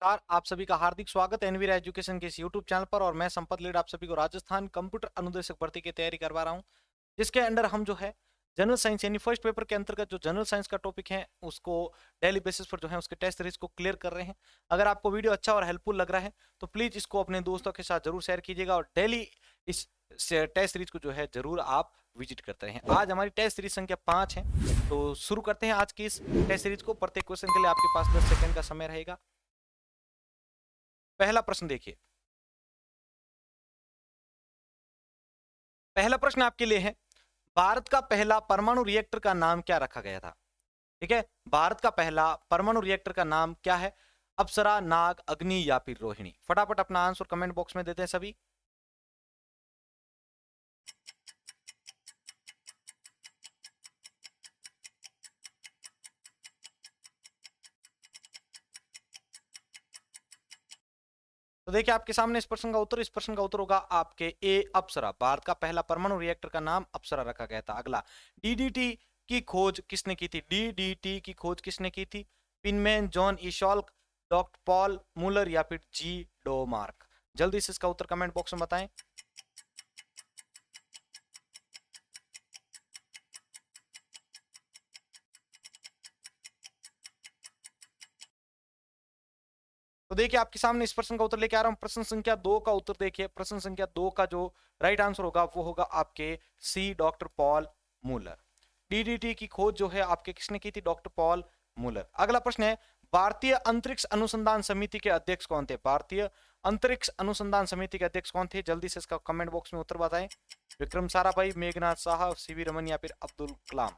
नमस्कार, आप सभी का हार्दिक स्वागत है एनवीर एजुकेशन के इस यूट्यूब चैनल पर। और मैं संपत लीड आप सभी को राजस्थान कंप्यूटर अनुदेशक भर्ती की तैयारी करवा रहा हूं, जिसके अंडर हम जो है जनरल साइंस यानी फर्स्ट पेपर के अंतर्गत जो जनरल साइंस का टॉपिक है उसको डेली बेसिस पर जो है उसके टेस्ट सीरीज को क्लियर कर रहे हैं। अगर आपको वीडियो अच्छा और हेल्पफुल लग रहा है तो प्लीज इसको अपने दोस्तों के साथ जरूर शेयर कीजिएगा और डेली इस टेस्ट सीरीज को जो है जरूर आप विजिट करते रहें। आज हमारी टेस्ट सीरीज संख्या 5 है, तो शुरू करते हैं आज की इस टेस्ट सीरीज को। प्रत्येक क्वेश्चन के लिए आपके पास 10 सेकंड का समय रहेगा। पहला प्रश्न देखिए। पहला प्रश्न आपके लिए है, भारत का पहला परमाणु रिएक्टर का नाम क्या रखा गया था? ठीक है, भारत का पहला परमाणु रिएक्टर का नाम क्या है? अप्सरा, नाग, अग्नि या फिर रोहिणी? फटाफट अपना आंसर कमेंट बॉक्स में देते हैं सभी। तो देखिए आपके सामने इस प्रश्न का उत्तर, इस प्रश्न का उत्तर होगा आपके ए अप्सरा। भारत का पहला परमाणु रिएक्टर का नाम अप्सरा रखा गया था। अगला, डीडीटी की खोज किसने की थी? डीडीटी की खोज किसने की थी? पिनमैन, जॉन ईशॉल्क, डॉक्टर पॉल मूलर या फिर जी डोमार्क? जल्दी से इसका उत्तर कमेंट बॉक्स में बताएं। तो देखिए आपके सामने इस प्रश्न का उत्तर लेके आ रहा हूं। प्रश्न संख्या 2 का उत्तर देखिए। प्रश्न संख्या 2 का जो राइट आंसर होगा वो होगा आपके सी, डॉक्टर पॉल मूलर। डीडीटी की खोज जो है आपके किसने की थी? Doctor Paul Müller. अगला प्रश्न है, भारतीय अंतरिक्ष अनुसंधान समिति के अध्यक्ष कौन थे? भारतीय अंतरिक्ष अनुसंधान समिति के अध्यक्ष कौन थे? जल्दी से इसका कमेंट बॉक्स में उत्तर बताएं। विक्रम साराभाई, मेघनाथ साहा, सीवी रमन या फिर अब्दुल कलाम?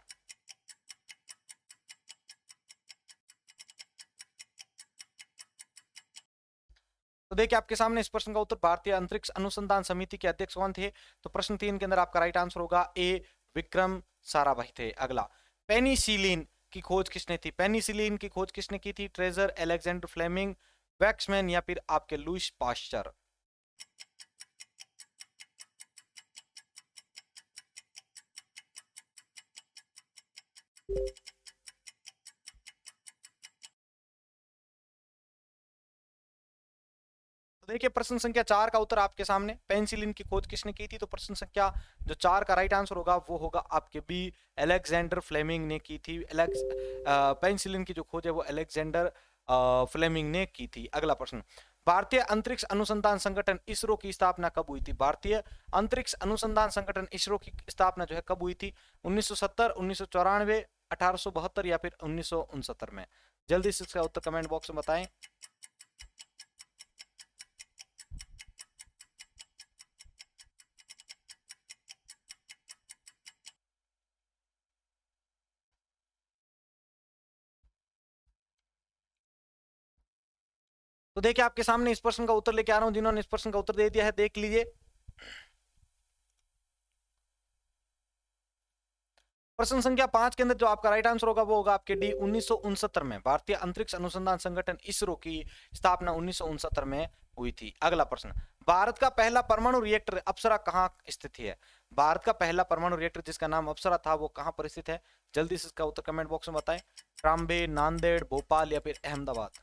तो देखिए आपके सामने इस प्रश्न का उत्तर, भारतीय अंतरिक्ष अनुसंधान समिति के अध्यक्ष कौन थे? तो प्रश्न 3 के अंदर आपका राइट आंसर होगा ए, विक्रम साराभाई थे। अगला, पेनिसिलिन की खोज किसने थी? पेनिसिलिन की खोज किसने की थी? ट्रेजर, अलेक्जेंडर फ्लेमिंग, वैक्समैन या फिर आपके लुईस पाश्चर? तो देखिए प्रश्न संख्या 4 का उत्तर आपके सामने, पेनिसिलिन की खोज किसने की थी? तो प्रश्न संख्या जो 4 का राइट आंसर होगा वो होगा आपके बी, अलेक्जेंडर फ्लेमिंग ने की थी। पेनिसिलिन की जो खोज है वो अलेक्जेंडर फ्लेमिंग ने की थी। अगला प्रश्न, भारतीय अंतरिक्ष अनुसंधान संगठन इसरो की स्थापना कब हुई थी? भारतीय अंतरिक्ष अनुसंधान संगठन इसरो की स्थापना जो है कब हुई थी? 1970, 1994, 1872 या फिर 1969 में? जल्दी से इसका उत्तर कमेंट बॉक्स में बताएं। तो देखिए आपके सामने इस प्रश्न का उत्तर लेके आ रहा हूं। जिन्होंने इस प्रश्न का उत्तर दे दिया है देख लीजिए। प्रश्न संख्या 5 के अंदर जो आपका राइट आंसर होगा वो होगा आपके डी, 1969 में। भारतीय अंतरिक्ष अनुसंधान संगठन इसरो की स्थापना 1969 में हुई थी। अगला प्रश्न, भारत का पहला परमाणु रिएक्टर अप्सरा कहां स्थित है? भारत का पहला परमाणु रिएक्टर जिसका नाम अप्सरा था वो कहां पर स्थित है? जल्दी से इसका उत्तर कमेंट बॉक्स में बताएं। ट्राम्बे, नांदेड़, भोपाल या फिर अहमदाबाद?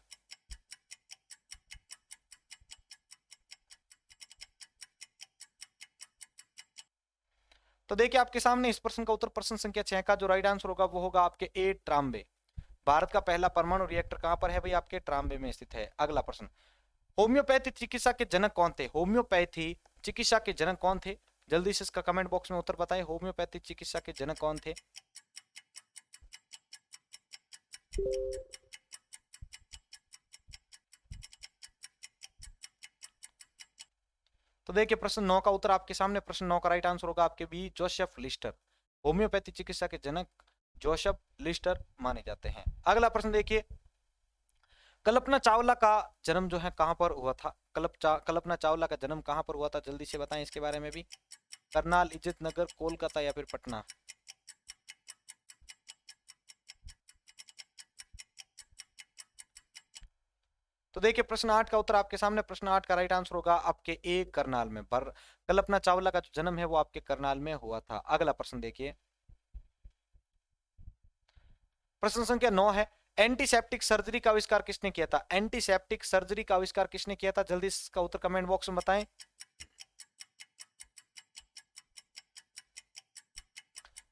तो देखिए आपके सामने इस प्रश्न का उत्तर, प्रश्न संख्या 6 का जो राइट आंसर होगा वो होगा आपके ए, ट्राम्बे। भारत का पहला परमाणु रिएक्टर कहां पर है भाई? आपके ट्राम्बे में स्थित है। अगला प्रश्न, होम्योपैथी चिकित्सा के जनक कौन थे? होम्योपैथी चिकित्सा के जनक कौन थे? जल्दी से इसका कमेंट बॉक्स में उत्तर बताएं। होम्योपैथी चिकित्सा के जनक कौन थे? तो देखिए प्रश्न 9 का उत्तर आपके सामने, प्रश्न 9 का राइट आंसर होगा आपके बी, जोसेफ लिस्टर। होम्योपैथी चिकित्सा के जनक जोसेफ लिस्टर माने जाते हैं। अगला प्रश्न देखिए, कल्पना चावला का जन्म जो है कहां पर हुआ था? कल्पना चावला का जन्म कहां पर हुआ था? जल्दी से बताएं इसके बारे में भी। करनाल, इज्जत नगर, कोलकाता या फिर पटना? तो देखिए प्रश्न 8 का उत्तर आपके सामने, प्रश्न 8 का राइट आंसर होगा आपके ए, करनाल में। पर कल्पना चावला का जो जन्म है वो आपके करनाल में हुआ था। अगला प्रश्न देखिए, प्रश्न संख्या 9 है, एंटीसेप्टिक सर्जरी का आविष्कार किसने किया था? एंटीसेप्टिक सर्जरी का आविष्कार किसने किया था? जल्दी इसका उत्तर कमेंट बॉक्स में बताएं।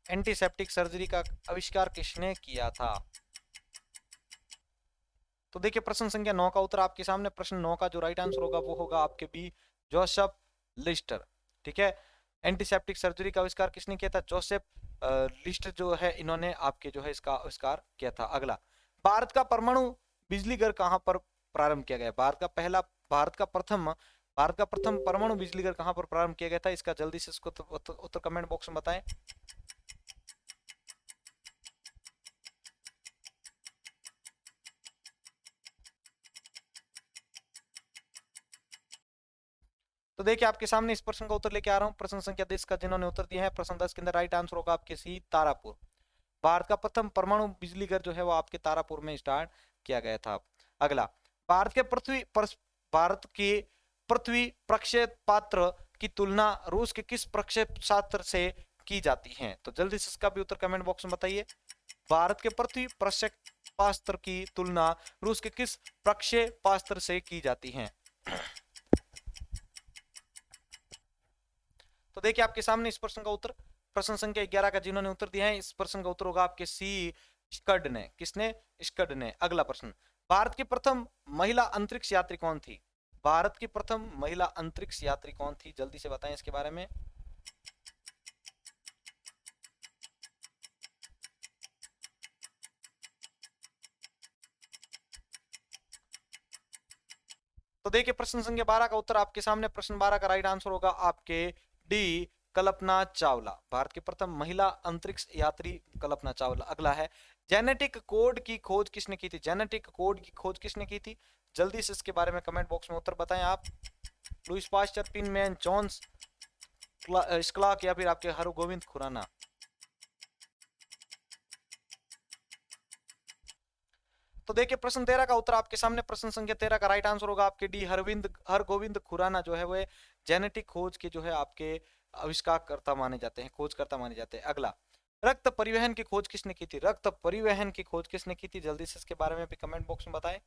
एंटीसेप्टिक सर्जरी का आविष्कार किसने किया था? तो देखिए प्रश्न संख्या 9 का उत्तर आपके सामने। प्रश्न 9 का जो राइट आंसर होगा वो होगा आपके बी, जोसेफ लिस्टर। ठीक है, एंटीसेप्टिक सर्जरी का आविष्कार किसने किया था? जोसेफ लिस्टर जो है, इन्होंने आपके जो है इसका आविष्कार किया था। अगला, भारत का परमाणु बिजली घर कहां पर प्रारंभ किया गया? भारत का प्रथम परमाणु बिजली घर कहां पर प्रारंभ किया गया था? इसका जल्दी से इसको उत्तर कमेंट बॉक्स में बताएं। तो देखिए आपके सामने इस प्रश्न का उत्तर लेके आ रहा हूं। प्रश्न संख्या 10 का जिन्होंने उत्तर दिया है, प्रश्न 10 के अंदर राइट आंसर होगा आपके सी, तारापुर। भारत का प्रथम परमाणु बिजली घर जो है वो आपके तारापुर में स्टार्ट किया गया था। अगला, भारत के पृथ्वी प्रक्षेपास्त्र की तुलना रूस के किस प्रक्षेपास्त्र से की जाती है? तो जल्दी से इसका भी उत्तर कमेंट बॉक्स में बताइए। भारत के पृथ्वी प्रक्षेपास्त्र की तुलना रूस के किस प्रक्षेपास्त्र से की जाती है? तो देखिए आपके सामने इस प्रश्न का उत्तर, प्रश्न संख्या 11 का जिन्होंने उत्तर दिया है, इस प्रश्न का उत्तर होगा आपके सी, स्कड ने। किसने? स्कड ने। अगला प्रश्न, भारत की प्रथम महिला अंतरिक्ष यात्री कौन थी? भारत की प्रथम महिला अंतरिक्ष यात्री कौन थी? जल्दी से बताएं इसके बारे में। तो देखिए प्रश्न संख्या 12 का उत्तर आपके सामने। प्रश्न 12 का राइट आंसर होगा आपके डी, कल्पना चावला। भारत की प्रथम महिला अंतरिक्ष यात्री कल्पना चावला। अगला है, जेनेटिक कोड की खोज किसने की थी? जेनेटिक कोड की खोज किसने की थी? जल्दी से इसके बारे में कमेंट बॉक्स में उत्तर बताएं आप। लुईस पास्चर, पिनमैन, जॉन्स क्लार्क या फिर आपके हरगोविंद खुराना। तो देखिए प्रश्न 13 का उत्तर आपके सामने। प्रश्न संख्या 13 का राइट आंसर होगा आपके डी, हरगोविंद खुराना जो है वह जेनेटिक खोज के जो है आपके आविष्कारकर्ता माने जाते हैं, खोजकर्ता माने जाते हैं। अगला, रक्त परिवहन की खोज किसने की थी? रक्त परिवहन की खोज किसने की थी? जल्दी से इसके बारे में भी कमेंट बॉक्स में बताएं।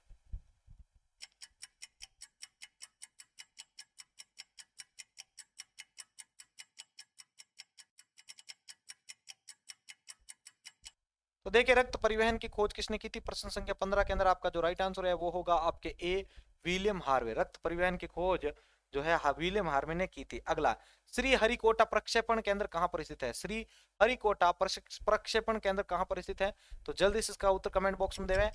तो देखिए रक्त परिवहन की खोज किसने की थी? प्रश्न संख्या 15 के अंदर आपका जो राइट आंसर है वो होगा आपके ए, विलियम हार्वे। रक्त परिवहन की खोज जो है विलियम हार्वे ने की थी। अगला, श्री हरिकोटा प्रक्षेपण केंद्र कहां पर स्थित है? श्री हरिकोटा प्रक्षेपण केंद्र कहां पर स्थित है? तो जल्दी से इसका उत्तर कमेंट बॉक्स में देवें।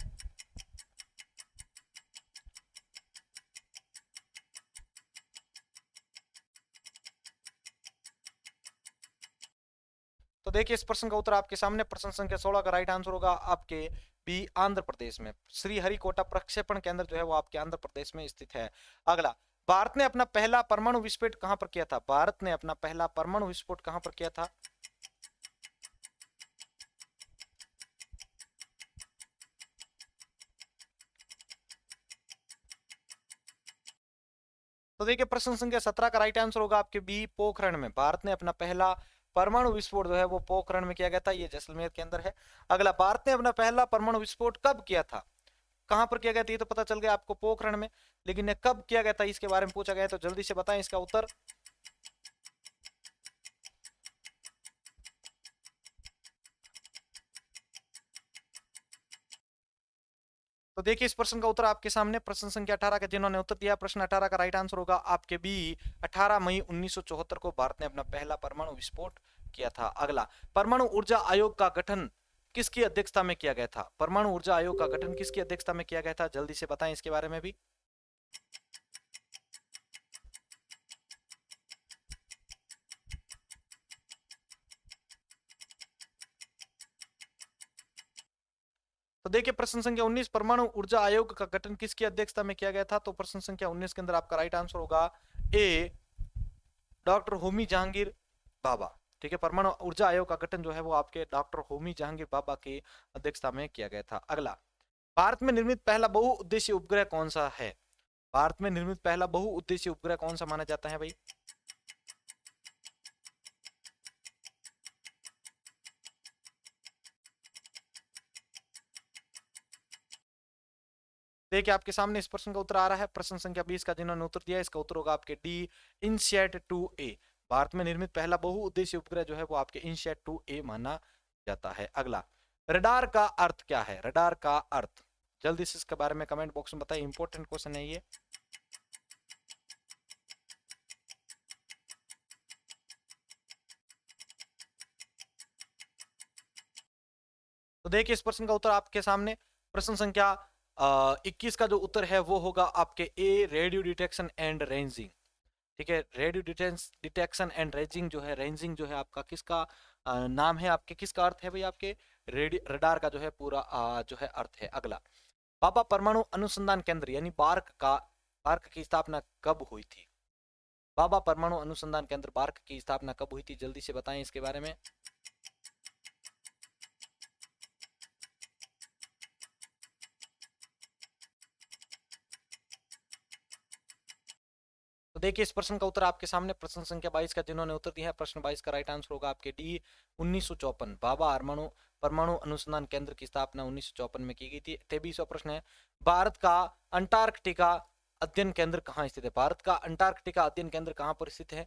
तो देखिए इस प्रश्न का उत्तर आपके सामने। प्रश्न संख्या 16 का राइट आंसर होगा आपके बी, आंध्र प्रदेश में। श्री हरिकोटा प्रक्षेपण केंद्र जो है वो आपके आंध्र प्रदेश में स्थित है। अगला, भारत ने अपना पहला परमाणु विस्फोट कहां पर किया था? भारत ने अपना पहला परमाणु विस्फोट कहां पर किया था? तो देखिए प्रश्न संख्या 17 का राइट आंसर होगा आपके बी, पोखरण में। भारत ने अपना पहला परमाणु विस्फोट जो है वो पोखरण में किया गया था, ये जैसलमेर के अंदर है। अगला, भारत ने अपना पहला परमाणु विस्फोट कब किया था? कहां पर किया गया था ये तो पता चल गया आपको, पोखरण में, लेकिन ये कब किया गया था इसके बारे में पूछा गया, तो जल्दी से बताएं इसका उत्तर। तो देखिए इस प्रश्न का उत्तर आपके सामने। प्रश्न संख्या 18 का जिन्होंने उत्तर दिया, प्रश्न 18 का राइट आंसर होगा आपके बी, 18 मई 1974 को भारत ने अपना पहला परमाणु विस्फोट किया था। अगला, परमाणु ऊर्जा आयोग का गठन किसकी अध्यक्षता में किया गया था? परमाणु ऊर्जा आयोग का गठन किसकी अध्यक्षता में किया गया था? जल्दी से बताएं इसके बारे में भी। तो देखिए प्रश्न संख्या 19, परमाणु ऊर्जा आयोग का गठन किसकी अध्यक्षता में किया गया था? तो प्रश्न संख्या 19 के अंदर आपका राइट आंसर होगा ए, डॉक्टर होमी जहांगीर बाबा। ठीक है, परमाणु ऊर्जा आयोग का गठन जो है वो आपके डॉक्टर होमी जहांगीर बाबा की अध्यक्षता में किया गया था। अगला, भारत में निर्मित पहला बहुउद्देशीय उपग्रह कौन सा है? भारत में निर्मित पहला बहुउद्देशीय उपग्रह कौन सा माना जाता है भाई? देखिए आपके सामने इस प्रश्न का उत्तर आ रहा है प्रश्न संख्या 20 का जिन्होंने उत्तर दिया इसका उत्तर होगा आपके डी, इनसैट 2A। भारत में निर्मित पहला बहुउद्देशीय उपग्रह जो है वो आपके इनसैट 2A माना जाता है। अगला, रडार का अर्थ क्या है? रडार का अर्थ जल्दी से इसके बारे में कमेंट बॉक्स में बताइए, इंपॉर्टेंट क्वेश्चन है ये। तो देखिए इस प्रश्न का उत्तर आपके सामने प्रश्न संख्या 21 का जो उत्तर है वो होगा आपके ए, रेडियो डिटेक्शन एंड रेंजिंग। ठीक है, रेडियो डिटेक्शन एंड रेंजिंग जो है, रेंजिंग जो है आपका किसका नाम है, आपके किसका अर्थ है भाई? आपके रडार का जो है पूरा जो है अर्थ है। अगला, बाबा परमाणु अनुसंधान केंद्र यानी बार्क की स्थापना कब हुई थी? बाबा परमाणु अनुसंधान केंद्र बार्क की स्थापना कब हुई थी? जल्दी से बताएं इसके बारे में। तो देखिए इस प्रश्न का उत्तर आपके सामने प्रश्न संख्या 22 का जिन्होंने उत्तर दिया है, प्रश्न 22 का राइट आंसर होगा आपके डी, 1954। बाबा परमाणु अनुसंधान केंद्र की स्थापना 1954 में की गई थी। 23वां प्रश्न है, भारत का अंटार्कटिका अध्ययन केंद्र कहाँ स्थित है? भारत का अंटार्कटिका अध्ययन केंद्र कहाँ पर स्थित है?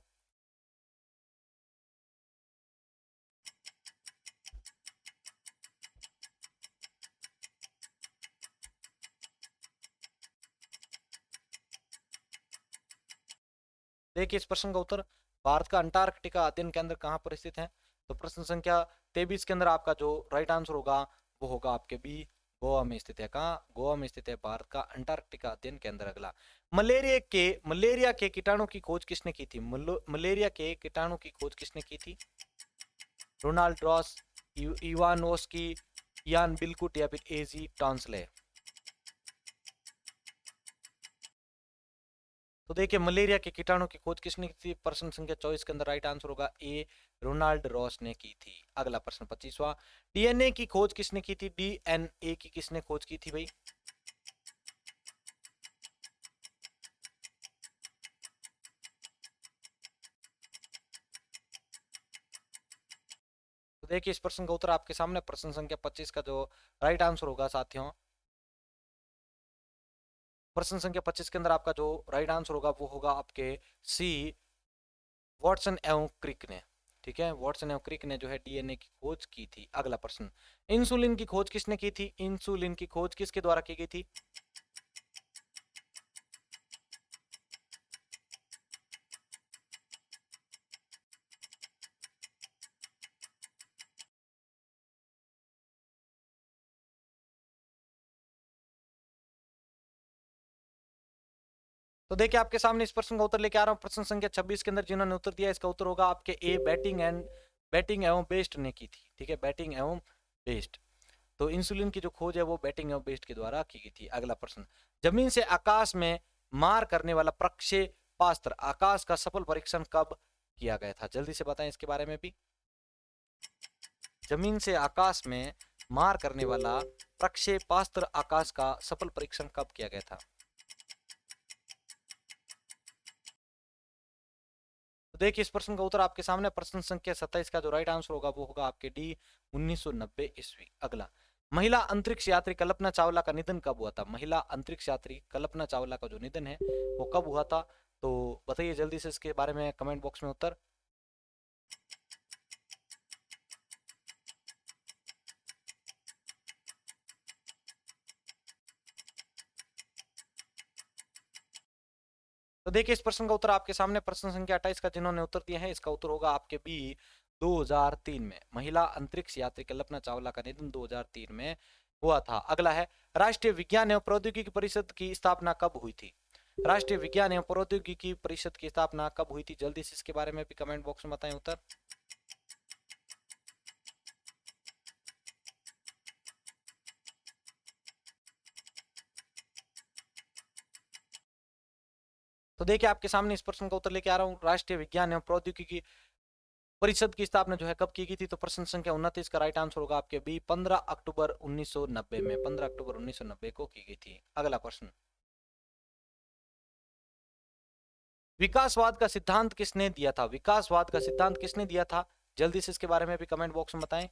देखिए इस प्रश्न का उत्तर, भारत का अंटार्कटिका अध्ययन केंद्र कहाँ पर स्थित है? तो प्रश्न संख्या 23 के अंदर आपका जो राइट आंसर होगा वो होगा आपके बी, गोवा में स्थित है। कहाँ? गोवा में स्थित है भारत का अंटार्कटिका अध्ययन केंद्र। अगला, मलेरिया के कीटाणु की खोज किसने की थी? मलेरिया के कीटाणु की खोज किसने की थी? रोनाल्ड रॉस, इवानोस्की, यान बिलकुट या फिर एजी टॉन्सले? तो देखिए मलेरिया के कीटाणु की खोज किसने की थी? प्रश्न संख्या 24 के अंदर राइट आंसर होगा ए, रोनाल्ड रॉस ने की थी। अगला प्रश्न 25वां, डीएनए की खोज किसने की थी? डीएनए की किसने खोज की थी भाई? तो देखिए इस प्रश्न का उत्तर आपके सामने प्रश्न संख्या 25 का जो राइट आंसर होगा साथियों, प्रश्न संख्या 25 के अंदर आपका जो राइट आंसर होगा वो होगा आपके सी, वॉटसन एवं क्रिक ने। ठीक है, वॉटसन एवं क्रिक ने जो है डीएनए की खोज की थी। अगला प्रश्न, इंसुलिन की खोज किसने की थी? इंसुलिन की खोज किसके द्वारा की गई थी? तो देखिए आपके सामने इस प्रश्न का उत्तर लेके आ रहा हूँ प्रश्न संख्या 26 के अंदर जिन्होंने उत्तर दिया इसका उत्तर होगा आपके ए, बैटिंग एवं बेस्ट ने की थी। ठीक है, बैटिंग एवं बेस्ट। तो इंसुलिन की जो खोज है वो बैटिंग एवं बेस्ट के द्वारा की गई थी। अगला प्रश्न, जमीन से आकाश में मार करने वाला प्रक्षेपास्त्र आकाश का सफल परीक्षण कब किया गया था? जल्दी से बताएं इसके बारे में भी। जमीन से आकाश में मार करने वाला प्रक्षेपास्त्र आकाश का सफल परीक्षण कब किया गया था? तो देखिए इस प्रश्न का उत्तर आपके सामने प्रश्न संख्या 27 का जो राइट आंसर होगा वो होगा आपके डी, 1990 ईस्वी। अगला, महिला अंतरिक्ष यात्री कल्पना चावला का निधन कब हुआ था? महिला अंतरिक्ष यात्री कल्पना चावला का जो निधन है वो कब हुआ था? तो बताइए जल्दी से इसके बारे में कमेंट बॉक्स में उत्तर। तो देखिए इस प्रश्न का उत्तर आपके सामने प्रश्न संख्या 28 का जिन्होंने उत्तर दिया है इसका उत्तर होगा आपके बी, 2003 में। महिला अंतरिक्ष यात्री कल्पना चावला का निधन 2003 में हुआ था। अगला है, राष्ट्रीय विज्ञान एवं प्रौद्योगिकी परिषद की स्थापना कब हुई थी? राष्ट्रीय विज्ञान एवं प्रौद्योगिकी परिषद की स्थापना कब हुई थी? जल्दी से इसके बारे में भी कमेंट बॉक्स में बताएं उत्तर। तो देखिए आपके सामने इस प्रश्न का उत्तर लेके आ रहा हूँ, राष्ट्रीय विज्ञान एवं प्रौद्योगिकी परिषद की स्थापना जो है कब की गई थी? तो प्रश्न संख्या 29 का राइट आंसर होगा आपके बी, 15 अक्टूबर 1990 में। 15 अक्टूबर 1990 को की गई थी। अगला प्रश्न, विकासवाद का सिद्धांत किसने दिया था? विकासवाद का सिद्धांत किसने दिया था? जल्दी से इसके बारे में भी कमेंट बॉक्स में बताएं।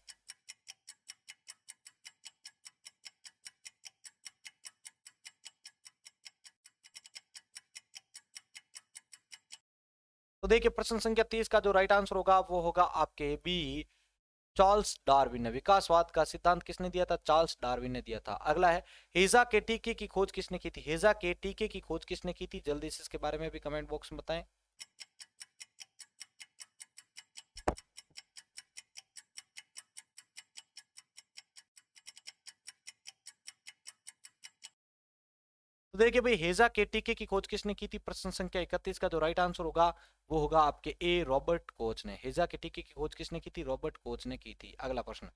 तो देखिए प्रश्न संख्या 30 का जो राइट आंसर होगा वो होगा आपके बी, चार्ल्स डार्विन ने। विकासवाद का सिद्धांत किसने दिया था? चार्ल्स डार्विन ने दिया था। अगला है हेजा के टीके की खोज किसने की थी? हेजा के टीके की खोज किसने की थी? जल्दी से इसके बारे में भी कमेंट बॉक्स में बताएं। तो देखिए भाई हेजा के टीके की खोज किसने की थी? प्रश्न संख्या 31 का जो राइट आंसर होगा वो होगा आपके ए, रॉबर्ट कोच ने। हेजा के टीके की खोज किसने की थी? रॉबर्ट कोच ने की थी। अगला प्रश्न,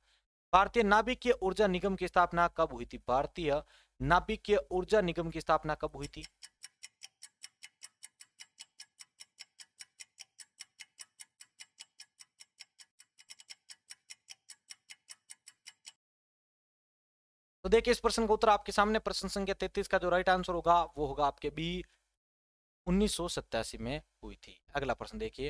भारतीय नाभिकीय ऊर्जा निगम की स्थापना कब हुई थी? भारतीय नाभिकीय ऊर्जा निगम की स्थापना कब हुई थी? तो देखिए इस प्रश्न का उत्तर आपके सामने, प्रश्न संख्या 33 का जो राइट आंसर होगा वो होगा आपके बी, 1987 में हुई थी। अगला प्रश्न देखिए,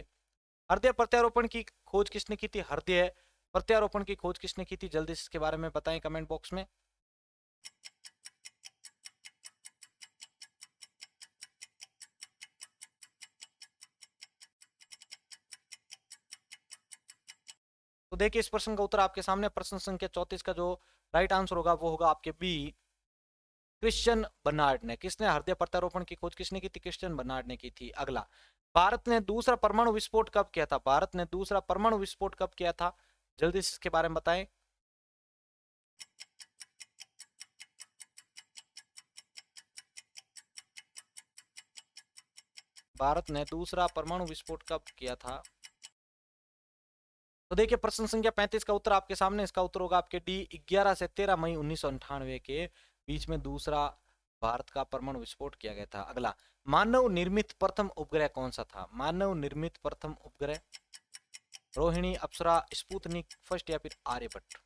हृदय प्रत्यारोपण की खोज किसने की थी? हृदय प्रत्यारोपण की खोज किसने की थी? जल्दी से इसके बारे में बताएं कमेंट बॉक्स में। तो देखिए इस प्रश्न का उत्तर आपके सामने, प्रश्न संख्या 34 का जो राइट आंसर होगा वो होगा आपके बी, क्रिश्चियन बर्नार्ड ने। किसने हृदय प्रत्यारोपण की खोज किसने की थी? क्रिश्चियन बर्नार्ड ने की थी। अगला, भारत ने दूसरा परमाणु विस्फोट कब किया था? भारत ने दूसरा परमाणु विस्फोट कब किया था? जल्दी से इसके बारे में बताएं। भारत ने दूसरा परमाणु विस्फोट कब किया था? तो देखिए प्रश्न संख्या 35 का उत्तर आपके सामने, इसका उत्तर होगा आपके डी, 11 से 13 मई 1998 के बीच में दूसरा भारत का परमाणु विस्फोट किया गया था। अगला, मानव निर्मित प्रथम उपग्रह कौन सा था? मानव निर्मित प्रथम उपग्रह, रोहिणी, अप्सरा, स्पुतनिक फर्स्ट या फिर आर्यभट्ट?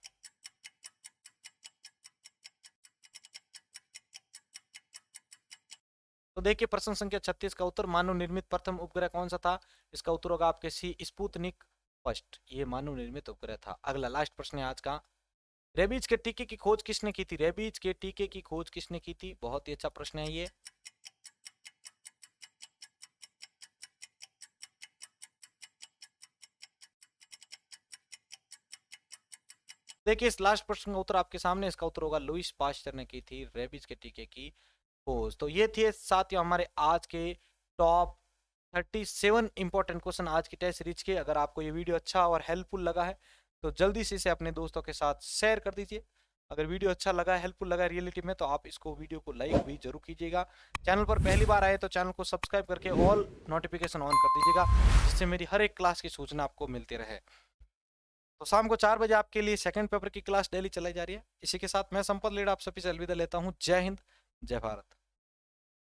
तो देखिए प्रश्न संख्या 36 का उत्तर, मानव निर्मित प्रथम उपग्रह कौन सा था? इसका उत्तर होगा आपके सी, स्पुतनिक फर्स्ट, ये मानव निर्मित उपग्रह था। अगला लास्ट प्रश्न है आज का, रेबीज के टीके की खोज किसने की थी? रेबीज के टीके की खोज किसने की थी? बहुत ही अच्छा प्रश्न है ये। देखिए इस लास्ट प्रश्न का उत्तर आपके सामने, इसका उत्तर होगा लुईस पास्चर ने की थी रेबीज के टीके की खोज। तो ये थे साथियों हमारे आज के टॉप 37 इंपॉर्टेंट क्वेश्चन आज की टेस्ट सीरीज के। अगर आपको ये वीडियो अच्छा और हेल्पफुल लगा है तो जल्दी से इसे अपने दोस्तों के साथ शेयर कर दीजिए। अगर वीडियो अच्छा लगा, हेल्पफुल लगा रियलिटी में, तो आप इसको वीडियो को लाइक भी जरूर कीजिएगा। चैनल पर पहली बार आए तो चैनल को सब्सक्राइब करके ऑल नोटिफिकेशन ऑन कर दीजिएगा, जिससे मेरी हर एक क्लास की सूचना आपको मिलती रहे। तो शाम को 4 बजे आपके लिए सेकंड पेपर की क्लास डेली चलाई जा रही है। इसी के साथ मैं संपत लीड आप सभी से अलविदा लेता हूँ। जय हिंद, जय भारत।